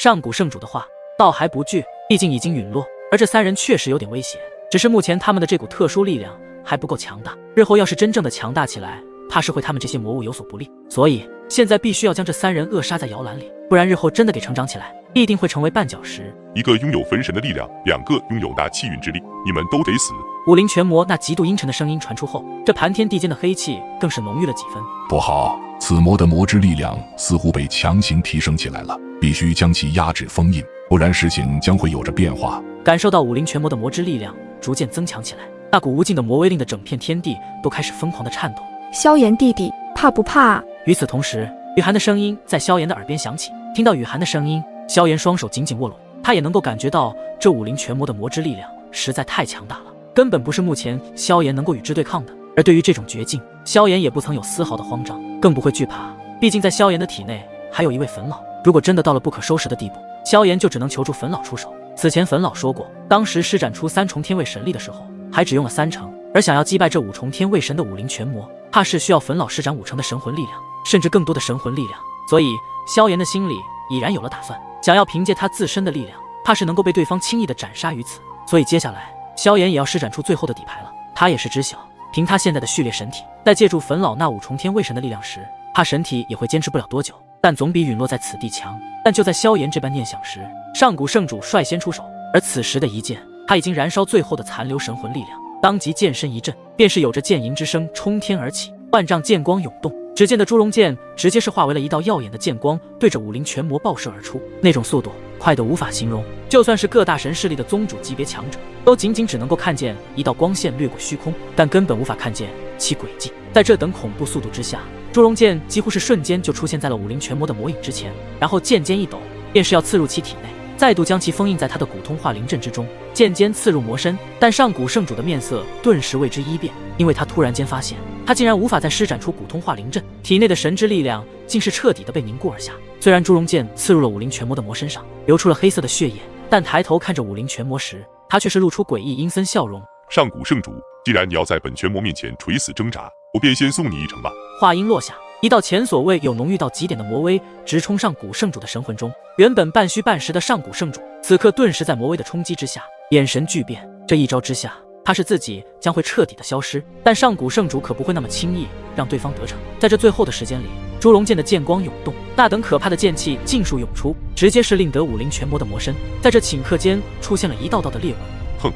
上古圣主的话倒还不惧，毕竟已经陨落，而这三人确实有点威胁，只是目前他们的这股特殊力量还不够强大，日后要是真正的强大起来，怕是会他们这些魔物有所不利，所以现在必须要将这三人扼杀在摇篮里，不然日后真的给成长起来，必定会成为绊脚石。一个拥有焚神的力量，两个拥有那气运之力，你们都得死。武林拳魔那极度阴沉的声音传出后，这盘天地间的黑气更是浓郁了几分。不好，此魔的魔之力量似乎被强行提升起来了，必须将其压制封印，不然事情将会有着变化。感受到武林拳魔的魔之力量逐渐增强起来，那股无尽的魔威令的整片天地都开始疯狂的颤动。萧炎弟弟，怕不怕？与此同时，雨涵的声音在萧炎的耳边响起。听到雨涵的声音，萧炎双手紧紧握拢，他也能够感觉到这武林拳魔的魔之力量实在太强大了，根本不是目前萧炎能够与之对抗的。而对于这种绝境，萧炎也不曾有丝毫的慌张，更不会惧怕。毕竟在萧炎的体内还有一位坟老，如果真的到了不可收拾的地步，萧炎就只能求助坟老出手。此前坟老说过，当时施展出三重天位神力的时候，还只用了30%，而想要击败这5重天位神的武林拳魔，怕是需要坟老施展5成的神魂力量，甚至更多的神魂力量。所以萧炎的心里已然有了打算，想要凭借他自身的力量，怕是能够被对方轻易的斩杀于此。所以接下来萧炎也要施展出最后的底牌了。他也是知晓，凭他现在的序列神体，在借助坟老那5重天位神的力量时，怕神体也会坚持不了多久，但总比陨落在此地强。但就在萧炎这般念想时，上古圣主率先出手，而此时的一剑，他已经燃烧最后的残留神魂力量，当即剑身一震，便是有着剑吟之声冲天而起，万丈剑光涌动。只见的朱龙剑直接是化为了一道耀眼的剑光，对着武林拳魔爆射而出，那种速度快得无法形容，就算是各大神势力的宗主级别强者，都仅只能够看见一道光线掠过虚空，但根本无法看见其轨迹。在这等恐怖速度之下，朱龙剑几乎是瞬间就出现在了武林拳魔的魔影之前，然后剑尖一抖，便是要刺入其体内，再度将其封印在他的古通化灵阵之中。剑尖刺入魔身，但上古圣主的面色顿时为之一变，因为他突然间发现，他竟然无法再施展出古通化灵阵，体内的神之力量竟是彻底的被凝固而下。虽然朱龙剑刺入了武林拳魔的魔身上，流出了黑色的血液，但抬头看着武林拳魔时，他却是露出诡异阴森笑容。上古圣主，既然你要在本拳魔面前垂死挣扎，我便先送你一程吧。话音落下，一道前所未有浓郁到极点的魔威直冲上古圣主的神魂中。原本半虚半实的上古圣主，此刻顿时在魔威的冲击之下，眼神巨变。这一招之下，他是自己将会彻底的消失，但上古圣主可不会那么轻易让对方得逞。在这最后的时间里，朱龙剑的剑光涌动，那等可怕的剑气尽数涌出，直接是令得武林拳魔的魔身在这顷刻间出现了一道道的裂纹。哼，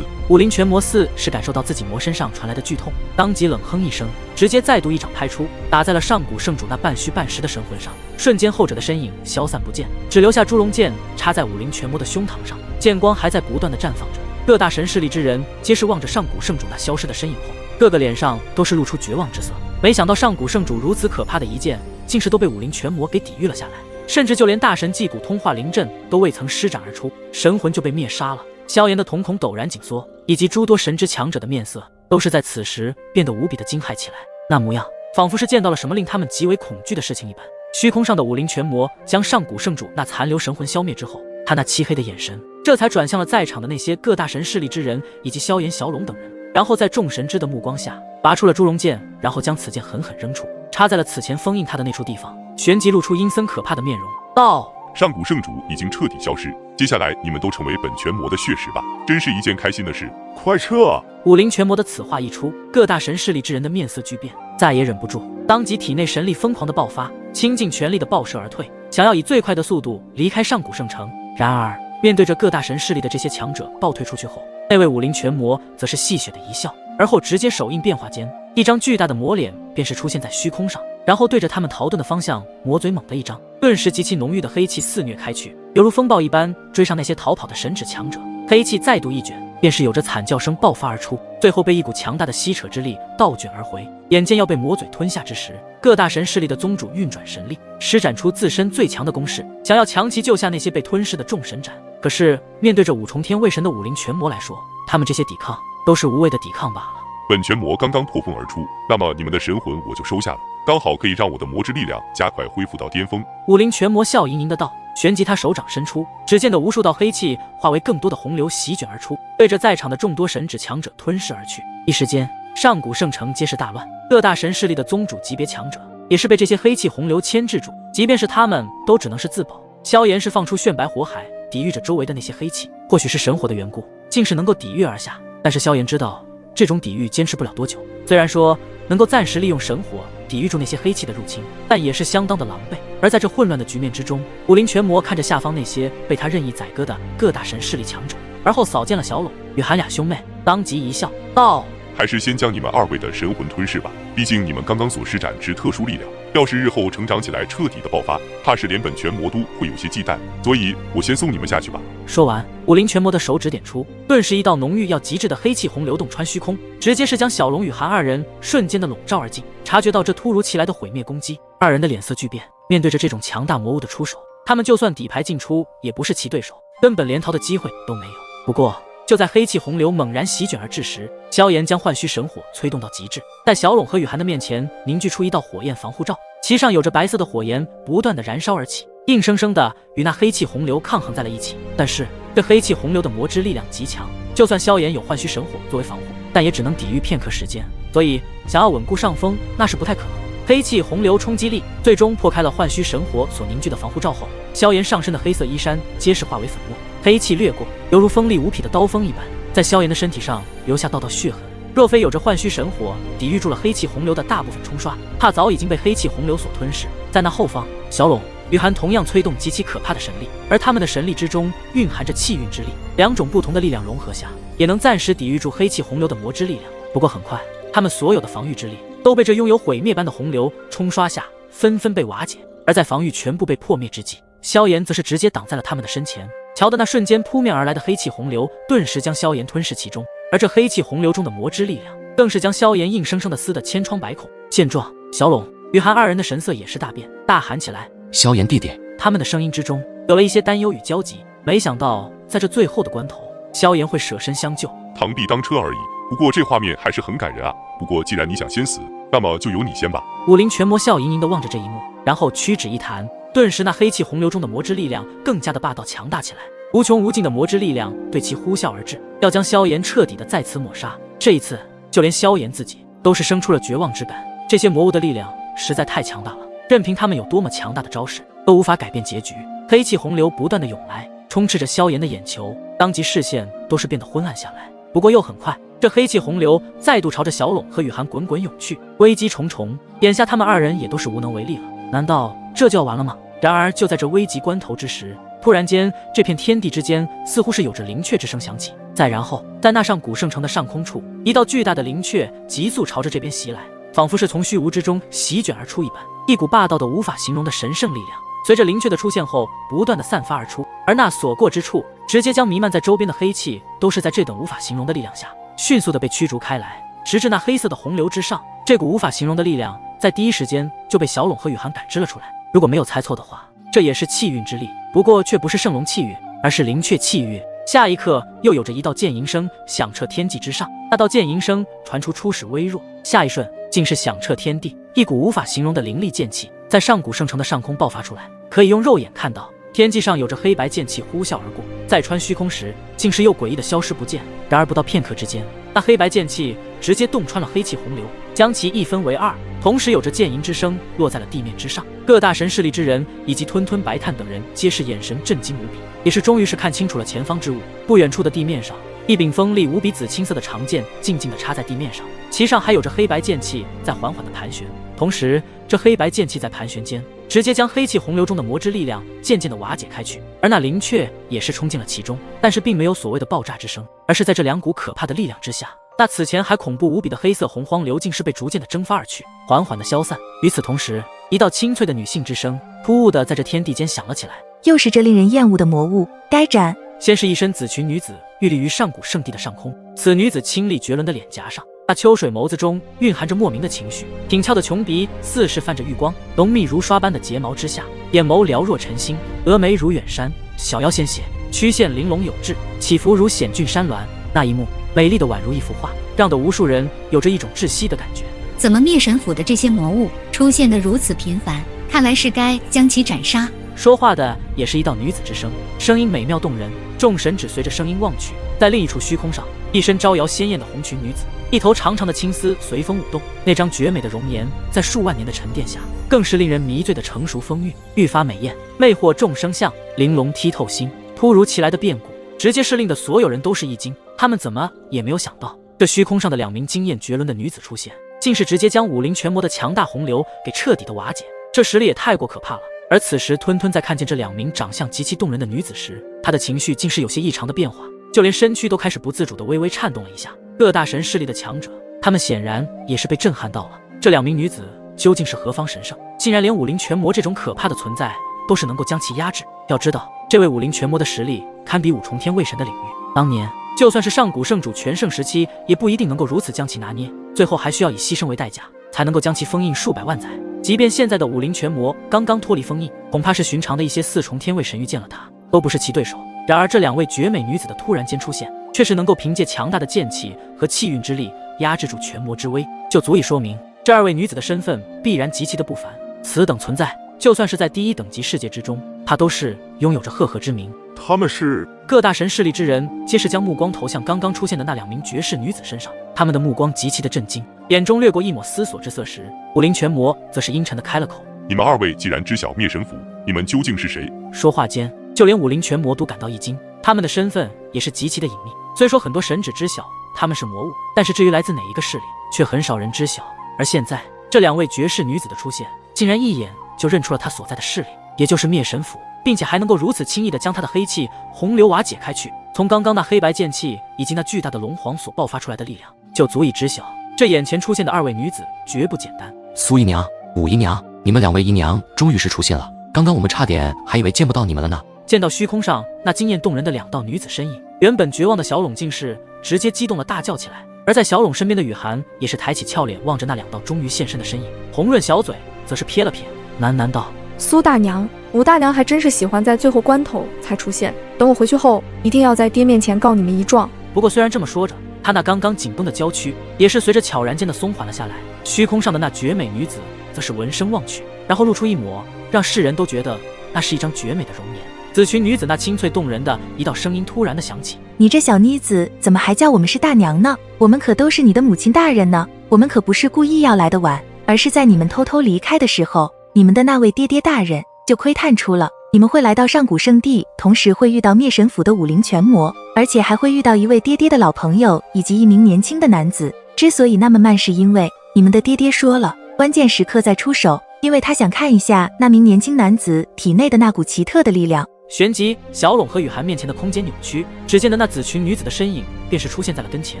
武林拳魔似是感受到自己魔身上传来的剧痛，当即冷哼一声，直接再度一掌拍出，打在了上古圣主那半虚半实的神魂上。瞬间后者的身影消散不见，只留下朱龙剑插在武林拳魔的胸膛上，剑光还在不断的绽放着。各大神势力之人皆是望着上古圣主那消失的身影后，各个脸上都是露出绝望之色。没想到上古圣主如此可怕的一剑，竟是都被武林拳魔给抵御了下来，甚至就连大神祭古通化灵阵都未曾施展而出，神魂就被灭杀了。萧炎的瞳孔陡然紧缩，以及诸多神之强者的面色都是在此时变得无比的惊骇起来，那模样仿佛是见到了什么令他们极为恐惧的事情一般。虚空上的武林拳魔将上古圣主那残留神魂消灭之后，他那漆黑的眼神这才转向了在场的那些各大神势力之人以及萧炎、小龙等人，然后在众神之的目光下拔出了朱龙剑，然后将此剑狠狠扔出，插在了此前封印他的那处地方，旋即露出阴森可怕的面容，道：上古圣主已经彻底消失，接下来你们都成为本拳魔的血食吧，真是一件开心的事，快撤啊！武林拳魔的此话一出，各大神势力之人的面色巨变，再也忍不住，当即体内神力疯狂的爆发，倾尽全力的爆射而退，想要以最快的速度离开上古圣城。然而面对着各大神势力的这些强者暴退出去后，那位武林拳魔则是戏谑的一笑，而后直接手印变化间，一张巨大的魔脸便是出现在虚空上，然后对着他们逃遁的方向魔嘴猛地一张，顿时极其浓郁的黑气肆虐开去，犹如风暴一般追上那些逃跑的神指强者。黑气再度一卷，便是有着惨叫声爆发而出，最后被一股强大的吸扯之力倒卷而回。眼见要被魔嘴吞下之时，各大神势力的宗主运转神力，施展出自身最强的攻势，想要强其救下那些被吞噬的众神斩。可是面对着5重天位神的武林拳魔来说，他们这些抵抗都是无谓的抵抗罢了。本拳魔刚刚破风而出，那么你们的神魂我就收下了，刚好可以让我的魔之力量加快恢复到巅峰。武林拳魔笑盈盈的道，旋即他手掌伸出，只见得无数道黑气化为更多的洪流席卷而出，对着在场的众多神指强者吞噬而去。一时间，上古圣城皆是大乱，各大神势力的宗主级别强者也是被这些黑气洪流牵制住，即便是他们都只能是自保，萧炎是放出炫白火海，抵御着周围的那些黑气，或许是神火的缘故，竟是能够抵御而下。但是萧炎知道，这种抵御坚持不了多久。虽然说能够暂时利用神火抵御住那些黑气的入侵，但也是相当的狼狈。而在这混乱的局面之中，武林拳魔看着下方那些被他任意宰割的各大神势力强者，而后扫见了小陇、雨涵俩兄妹，当即一笑道：还是先将你们二位的神魂吞噬吧，毕竟你们刚刚所施展之特殊力量，要是日后成长起来彻底的爆发，怕是连本拳魔都会有些忌惮，所以我先送你们下去吧。说完，武林拳魔的手指点出，顿时一道浓郁要极致的黑气洪流洞穿虚空，直接是将小龙与韩二人瞬间的笼罩而尽。察觉到这突如其来的毁灭攻击，二人的脸色巨变。面对着这种强大魔物的出手，他们就算底牌尽出，也不是其对手，根本连逃的机会都没有。不过就在黑气洪流猛然席卷而至时，萧炎将幻虚神火催动到极致，在小陇和雨涵的面前凝聚出一道火焰防护罩，其上有着白色的火焰不断的燃烧而起，硬生生的与那黑气洪流抗衡在了一起。但是这黑气洪流的魔之力量极强，就算萧炎有幻虚神火作为防护，但也只能抵御片刻时间，所以想要稳固上风那是不太可能。黑气洪流冲击力最终破开了幻虚神火所凝聚的防护罩后，萧炎上身的黑色衣衫皆是化为粉末，黑气掠过，犹如锋利无匹的刀锋一般，在萧炎的身体上留下道道血痕。若非有着幻虚神火抵御住了黑气洪流的大部分冲刷，怕早已经被黑气洪流所吞噬。在那后方，小陇、雨涵同样催动极其可怕的神力，而他们的神力之中蕴含着气运之力，两种不同的力量融合下，也能暂时抵御住黑气洪流的魔之力量。不过很快，他们所有的防御之力都被这拥有毁灭般的洪流冲刷下，纷纷被瓦解。而在防御全部被破灭之际，萧炎则是直接挡在了他们的身前。瞧得那瞬间扑面而来的黑气洪流，顿时将萧炎吞噬其中，而这黑气洪流中的魔之力量，更是将萧炎硬生生的撕得千疮百孔。见状，小陇、雨涵二人的神色也是大变，大喊起来：萧炎弟弟！他们的声音之中有了一些担忧与焦急。没想到在这最后的关头，萧炎会舍身相救。螳臂当车而已，不过这画面还是很感人啊。不过既然你想先死，那么就由你先吧。武林拳魔笑盈盈地望着这一幕，然后屈指一弹，顿时那黑气洪流中的魔之力量更加的霸道强大起来，无穷无尽的魔之力量对其呼啸而至，要将萧炎彻底的在此抹杀。这一次，就连萧炎自己都是生出了绝望之感。这些魔物的力量实在太强大了，任凭他们有多么强大的招式，都无法改变结局。黑气洪流不断的涌来，充斥着萧炎的眼球，当即视线都是变得昏暗下来。不过又很快，这黑气洪流再度朝着小陇和雨涵滚滚涌去，危机重重。眼下他们二人也都是无能为力了。难道这就要完了吗？然而就在这危急关头之时，突然间，这片天地之间似乎是有着灵雀之声响起。再然后，在那上古圣城的上空处，一道巨大的灵雀急速朝着这边袭来，仿佛是从虚无之中席卷而出一般。一股霸道的无法形容的神圣力量，随着灵雀的出现后，不断的散发而出。而那所过之处，直接将弥漫在周边的黑气，都是在这等无法形容的力量下，迅速的被驱逐开来，直至那黑色的洪流之上。这股无法形容的力量，在第一时间就被小陇和雨涵感知了出来。如果没有猜错的话，这也是气运之力，不过却不是圣龙气运，而是灵雀气运。下一刻，又有着一道剑吟声响彻天际之上，那道剑吟声传出初始微弱，下一瞬竟是响彻天地。一股无法形容的灵力剑气在上古圣城的上空爆发出来，可以用肉眼看到，天际上有着黑白剑气呼啸而过，在穿虚空时，竟是又诡异的消失不见。然而不到片刻之间，那黑白剑气直接洞穿了黑气洪流，将其一分为二，同时有着剑吟之声落在了地面之上。各大神势力之人以及吞吞白炭等人皆是眼神震惊无比，也是终于是看清楚了前方之物。不远处的地面上，一柄锋利无比紫青色的长剑静静地插在地面上，其上还有着黑白剑气在缓缓地盘旋。同时，这黑白剑气在盘旋间，直接将黑气洪流中的魔之力量渐渐地瓦解开去。而那灵雀也是冲进了其中，但是并没有所谓的爆炸之声，而是在这两股可怕的力量之下，那此前还恐怖无比的黑色洪荒流竟是被逐渐的蒸发而去，缓缓的消散。与此同时，一道清脆的女性之声突兀的在这天地间响了起来：又是这令人厌恶的魔物，该斩！先是一身紫裙女子屹立于上古圣地的上空，此女子清丽绝伦的脸颊上，那秋水眸子中蕴含着莫名的情绪，挺翘的琼鼻似是泛着玉光，浓密如刷般的睫毛之下，眼眸寥若晨星，峨眉如远山，小腰纤细，曲线玲珑有致，起伏如险峻山峦。那一幕美丽的宛如一幅画，让得无数人有着一种窒息的感觉。怎么灭神府的这些魔物出现得如此频繁？看来是该将其斩杀。说话的也是一道女子之声，声音美妙动人，众神只随着声音望去，在另一处虚空上，一身招摇鲜艳的红裙女子，一头长长的青丝随风舞动，那张绝美的容颜在数万年的沉淀下，更是令人迷醉的成熟风韵，愈发美艳，魅惑众生相，玲珑剔透心。突如其来的变故，直接是令得所有人都是一惊。他们怎么也没有想到，这虚空上的2名惊艳绝伦的女子出现，竟是直接将武林拳魔的强大洪流给彻底的瓦解。这实力也太过可怕了。而此时，吞吞在看见这2名长相极其动人的女子时，她的情绪竟是有些异常的变化，就连身躯都开始不自主的微微颤动了一下。各大神势力的强者，他们显然也是被震撼到了。这2名女子究竟是何方神圣，竟然连武林拳魔这种可怕的存在都是能够将其压制。要知道，这位武林拳魔的实力堪比5重天卫神的领域，当年就算是上古圣主全盛时期，也不一定能够如此将其拿捏，最后还需要以牺牲为代价，才能够将其封印数百万载。即便现在的武林拳魔刚刚脱离封印，恐怕是寻常的一些4重天卫神遇见了他，都不是其对手。然而这2位绝美女子的突然间出现，却是能够凭借强大的剑气和气运之力压制住拳魔之威，就足以说明这2位女子的身份必然极其的不凡。此等存在，就算是在第1等级世界之中，她都是拥有着赫赫之名。他们是各大神势力之人皆是将目光投向刚刚出现的那2名绝世女子身上，他们的目光极其的震惊，眼中掠过一抹思索之色时，武林拳魔则是阴沉的开了口：你们2位既然知晓灭神符，你们究竟是谁？说话间，就连武林拳魔都感到一惊，他们的身份也是极其的隐秘。虽说很多神只知晓他们是魔物，但是至于来自哪一个势力，却很少人知晓。而现在这2位绝世女子的出现，竟然一眼就认出了他所在的势力，也就是灭神府，并且还能够如此轻易地将他的黑气洪流瓦解开去。从刚刚那黑白剑气以及那巨大的龙皇所爆发出来的力量，就足以知晓这眼前出现的2位女子绝不简单。苏姨娘、武姨娘，你们2位姨娘终于是出现了，刚刚我们差点还以为见不到你们了呢。见到虚空上那惊艳动人的2道女子身影，原本绝望的小拢竟是直接激动了，大叫起来。而在小拢身边的雨涵也是抬起俏脸望着那2道终于现身的身影，红润小嘴则是撇了撇，喃喃道：苏大娘，武大娘还真是喜欢在最后关头才出现，等我回去后，一定要在爹面前告你们一状。不过虽然这么说着，他那刚刚紧绷的娇躯也是随着悄然间的松缓了下来。虚空上的那绝美女子则是闻声望去，然后露出一抹让世人都觉得那是一张绝美的容颜。紫裙女子那清脆动人的一道声音突然的响起：你这小妮子怎么还叫我们是大娘呢？我们可都是你的母亲大人呢，我们可不是故意要来的晚，而是在你们偷偷离开的时候，你们的那位爹爹大人就窥探出了你们会来到上古圣地，同时会遇到灭神府的武林拳魔，而且还会遇到一位爹爹的老朋友以及一名年轻的男子。之所以那么慢，是因为你们的爹爹说了，关键时刻再出手，因为他想看一下那名年轻男子体内的那股奇特的力量。旋即，小拢和雨涵面前的空间扭曲，只见的那紫裙女子的身影便是出现在了跟前。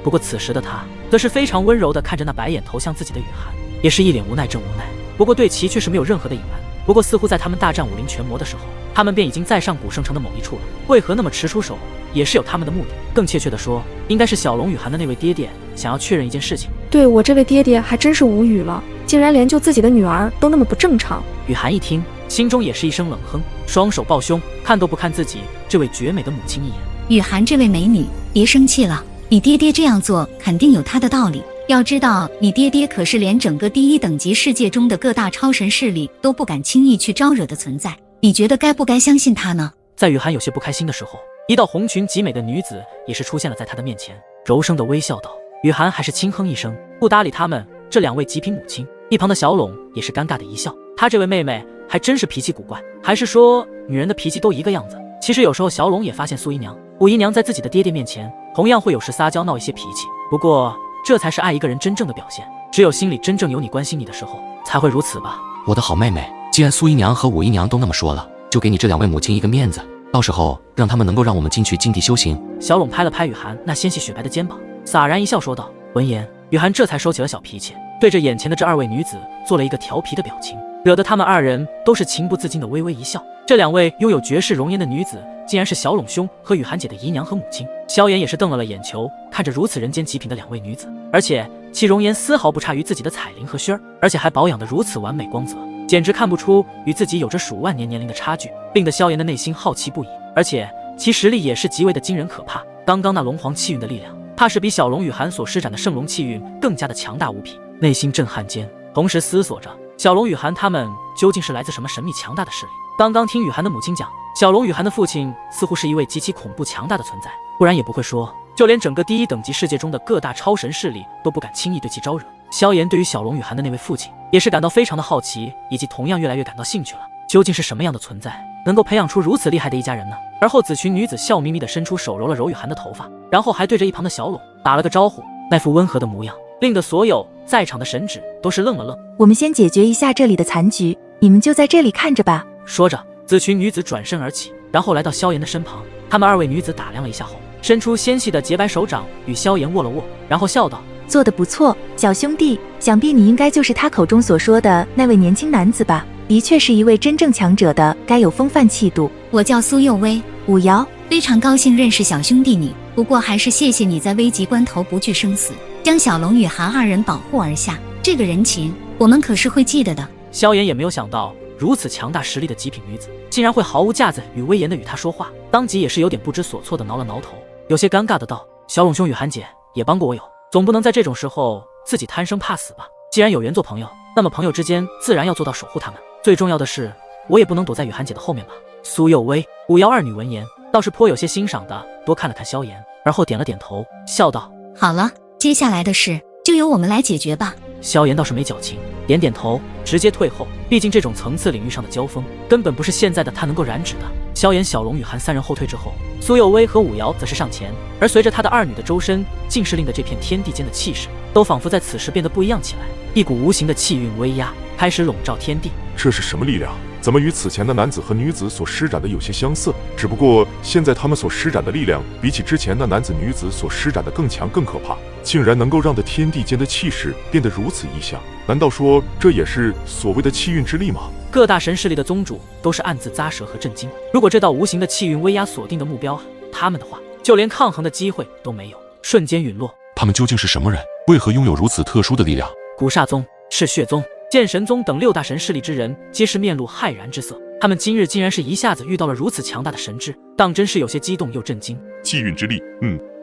不过此时的她则是非常温柔地看着那白眼投向自己的雨涵，也是一脸无奈正无奈。不过对其却是没有任何的隐瞒。不过似乎在他们大战武林拳魔的时候，他们便已经在上古圣城的某一处了。为何那么迟出手，也是有他们的目的。更切确的说，应该是小龙雨涵的那位爹爹想要确认一件事情。对，我这位爹爹还真是无语了，竟然连救自己的女儿都那么不正常。雨涵一听，心中也是一声冷哼，双手抱胸，看都不看自己这位绝美的母亲一眼。雨涵这位美女，别生气了，你爹爹这样做肯定有他的道理。要知道，你爹爹可是连整个第1等级世界中的各大超神势力都不敢轻易去招惹的存在，你觉得该不该相信他呢？在雨涵有些不开心的时候，一道红裙极美的女子也是出现了在他的面前，柔声的微笑道。雨涵还是轻哼一声，不搭理他们这2位极品母亲。一旁的小拢也是尴尬的一笑，她这位妹妹还真是脾气古怪，还是说女人的脾气都一个样子？其实有时候小拢也发现苏姨娘、武姨娘在自己的爹爹面前同样会有时撒娇闹一些脾气，不过这才是爱一个人真正的表现，只有心里真正有你关心你的时候才会如此吧。我的好妹妹，既然苏姨娘和武姨娘都那么说了，就给你这2位母亲一个面子，到时候让他们能够让我们进去禁地修行。小拢拍了拍雨涵那纤细雪白的肩膀，洒然一笑说道。闻言，雨涵这才收起了小脾气，对着眼前的这2位女子做了一个调皮的表情，惹得他们2人都是情不自禁的微微一笑。这2位拥有绝世容颜的女子，竟然是小拢兄和雨涵姐的姨娘和母亲。萧炎也是瞪了眼球，看着如此人间极品的2位女子，而且其容颜丝毫不差于自己的彩铃和萱儿，而且还保养得如此完美光泽，简直看不出与自己有着数万年年龄的差距，令得萧炎的内心好奇不已。而且其实力也是极为的惊人可怕，刚刚那龙皇气运的力量，怕是比小龙雨涵所施展的圣龙气运更加的强大无比。内心震撼间，同时思索着小龙雨涵他们究竟是来自什么神秘强大的势力。刚刚听雨涵的母亲讲，小龙雨涵的父亲似乎是一位极其恐怖强大的存在，不然也不会说就连整个第一等级世界中的各大超神势力都不敢轻易对其招惹。萧炎对于小龙与寒的那位父亲也是感到非常的好奇，以及同样越来越感到兴趣了。究竟是什么样的存在能够培养出如此厉害的一家人呢？而后紫裙女子笑眯眯地伸出手揉了揉雨涵的头发，然后还对着一旁的小龙打了个招呼，那副温和的模样令得所有在场的神祇都是愣了愣。我们先解决一下这里的残局，你们就在这里看着吧。说着，紫裙女子转身而起，然后来到萧炎的身旁。他们二位女子打量了一下后，伸出纤细的洁白手掌与萧炎握了握，然后笑道：做得不错，小兄弟，想必你应该就是他口中所说的那位年轻男子吧？的确是一位真正强者的该有风范气度。我叫苏幼薇，武瑶，非常高兴认识小兄弟你，不过还是谢谢你在危急关头不惧生死，将小龙与韩二人保护而下，这个人情我们可是会记得的。萧炎也没有想到，如此强大实力的极品女子竟然会毫无架子与威严的与他说话，当即也是有点不知所措的挠了挠头，有些尴尬的道：小龙兄与韩姐也帮过我友，总不能在这种时候自己贪生怕死吧？既然有缘做朋友，那么朋友之间自然要做到守护他们，最重要的是我也不能躲在雨涵姐的后面吧。苏幼薇、武瑶二女闻言倒是颇有些欣赏的多看了看萧炎，而后点了点头，笑道：好了，接下来的事就由我们来解决吧。萧炎倒是没矫情，点点头，直接退后。毕竟这种层次领域上的交锋，根本不是现在的他能够染指的。萧炎、小龙与韩三人后退之后，苏幼薇和武瑶则是上前，而随着他的二女的周身，竟是令得这片天地间的气势都仿佛在此时变得不一样起来。一股无形的气运威压开始笼罩天地。这是什么力量？怎么与此前的男子和女子所施展的有些相似？只不过现在他们所施展的力量，比起之前那男子女子所施展的更强更可怕，竟然能够让得天地间的气势变得如此异象。难道说这也是所谓的气运之力吗？各大神势力的宗主都是暗自咂舌和震惊。如果这道无形的气运威压锁定的目标他们的话，就连抗衡的机会都没有，瞬间陨落。他们究竟是什么人？为何拥有如此特殊的力量？古煞宗、赤血宗、剑神宗等六大神势力之人皆是面露骇然之色。他们今日竟然是一下子遇到了如此强大的神智，当真是有些激动又震惊。气运之力，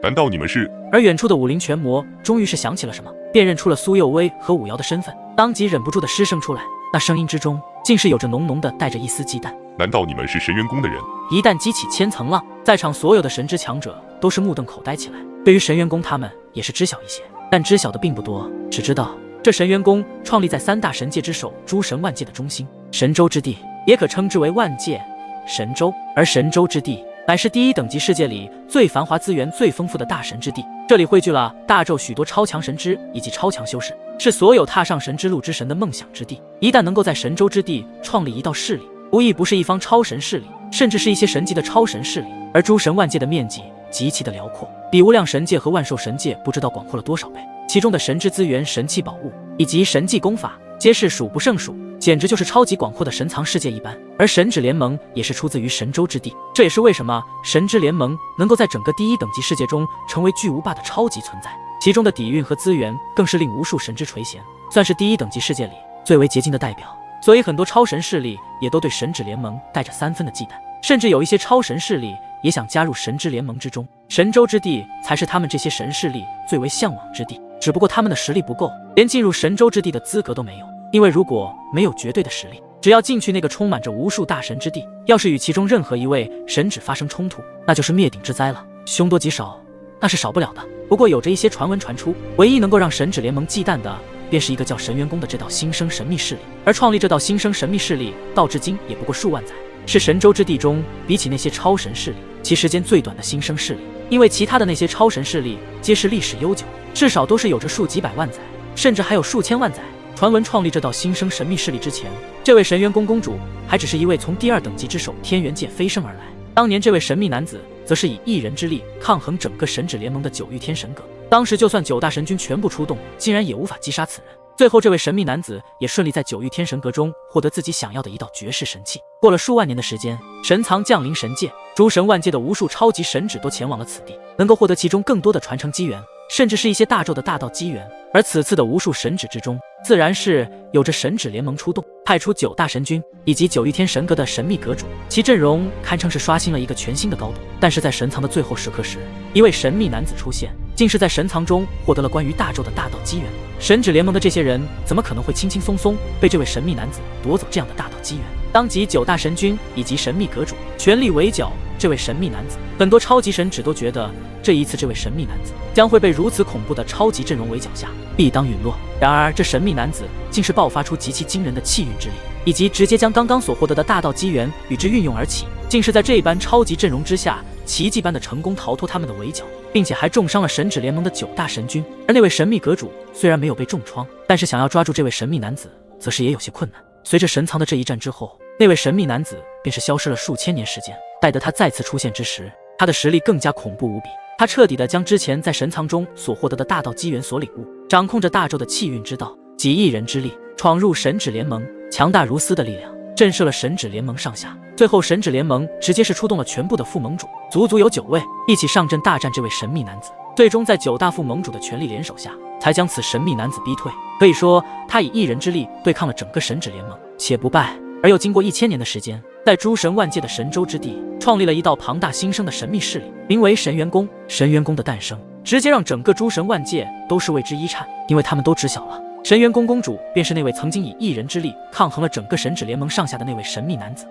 难道你们是？而远处的武林拳魔终于是想起了什么，辨认出了苏幼薇和武瑶的身份，当即忍不住的失声出来。那声音之中竟是有着浓浓的带着一丝忌惮。难道你们是神元宫的人？一旦激起千层浪，在场所有的神之强者都是目瞪口呆起来。对于神元宫，他们也是知晓一些，但知晓的并不多，只知道这神元宫创立在三大神界之首诸神万界的中心，神州之地，也可称之为万界神州。而神州之地乃是第一等级世界里最繁华资源最丰富的大神之地，这里汇聚了大宙许多超强神之以及超强修士，是所有踏上神之路之神的梦想之地。一旦能够在神州之地创立一道势力，无疑不是一方超神势力，甚至是一些神级的超神势力。而诸神万界的面积极其的辽阔，比无量神界和万兽神界不知道广阔了多少倍，其中的神之资源、神器宝物以及神技功法皆是数不胜数，简直就是超级广阔的神藏世界一般。而神指联盟也是出自于神州之地，这也是为什么神之联盟能够在整个第一等级世界中成为巨无霸的超级存在，其中的底蕴和资源更是令无数神之垂涎，算是第一等级世界里最为结晶的代表。所以很多超神势力也都对神指联盟带着3分的忌惮，甚至有一些超神势力也想加入神之联盟之中。神州之地才是他们这些神势力最为向往之地，只不过他们的实力不够，连进入神州之地的资格都没有。因为如果没有绝对的实力，只要进去那个充满着无数大神之地，要是与其中任何一位神指发生冲突，那就是灭顶之灾了。凶多吉少，那是少不了的。不过有着一些传闻传出，唯一能够让神指联盟忌惮的，便是一个叫神元宫的这道新生神秘势力。而创立这道新生神秘势力，到至今也不过数万载，是神州之地中比起那些超神势力其时间最短的新生势力。因为其他的那些超神势力皆是历史悠久，至少都是有着数几百万载，甚至还有数千万载。传闻创立这道新生神秘势力之前，这位神元宫公主还只是一位从第2等级之首天元界飞升而来。当年这位神秘男子则是以一人之力抗衡整个神指联盟的9御天神阁，当时就算9大神军全部出动，竟然也无法击杀此人。最后这位神秘男子也顺利在9御天神阁中获得自己想要的一道绝世神器。过了数万年的时间，神藏降临神界，诸神万界的无数超级神指都前往了此地，能够获得其中更多的传承机缘，甚至是一些大咒的大道机缘。而此次的无数神指之中，自然是有着神指联盟出动，派出9大神军以及9御天神阁的神秘阁主，其阵容堪称是刷新了一个全新的高度。但是在神藏的最后时刻时，一位神秘男子出现，竟是在神藏中获得了关于大咒的大道机缘。神指联盟的这些人怎么可能会轻轻松松被这位神秘男子夺走这样的大道机缘？当即9大神军以及神秘阁主全力围剿这位神秘男子。很多超级神祇都觉得，这一次这位神秘男子将会被如此恐怖的超级阵容围剿下，必当陨落。然而，这神秘男子竟是爆发出极其惊人的气运之力，以及直接将刚刚所获得的大道机缘与之运用而起，竟是在这般超级阵容之下，奇迹般的成功逃脱他们的围剿，并且还重伤了神祇联盟的9大神君。而那位神秘阁主虽然没有被重创，但是想要抓住这位神秘男子，则是也有些困难。随着神藏的这一战之后，那位神秘男子便是消失了数千年时间。待得他再次出现之时，他的实力更加恐怖无比。他彻底的将之前在神藏中所获得的大道机缘所领悟，掌控着大纣的气运之道，几亿人之力闯入神祇联盟，强大如斯的力量震慑了神祇联盟上下。最后神祇联盟直接是出动了全部的副盟主，足足有9位，一起上阵大战这位神秘男子。最终在9大副盟主的全力联手下，才将此神秘男子逼退。可以说，他以一人之力对抗了整个神祇联盟，且不败，而又经过1000年的时间，在诸神万界的神州之地，创立了一道庞大新生的神秘势力，名为神元宫。神元宫的诞生，直接让整个诸神万界都是为之一颤，因为他们都知晓了，神元宫公主便是那位曾经以一人之力抗衡了整个神祇联盟上下的那位神秘男子。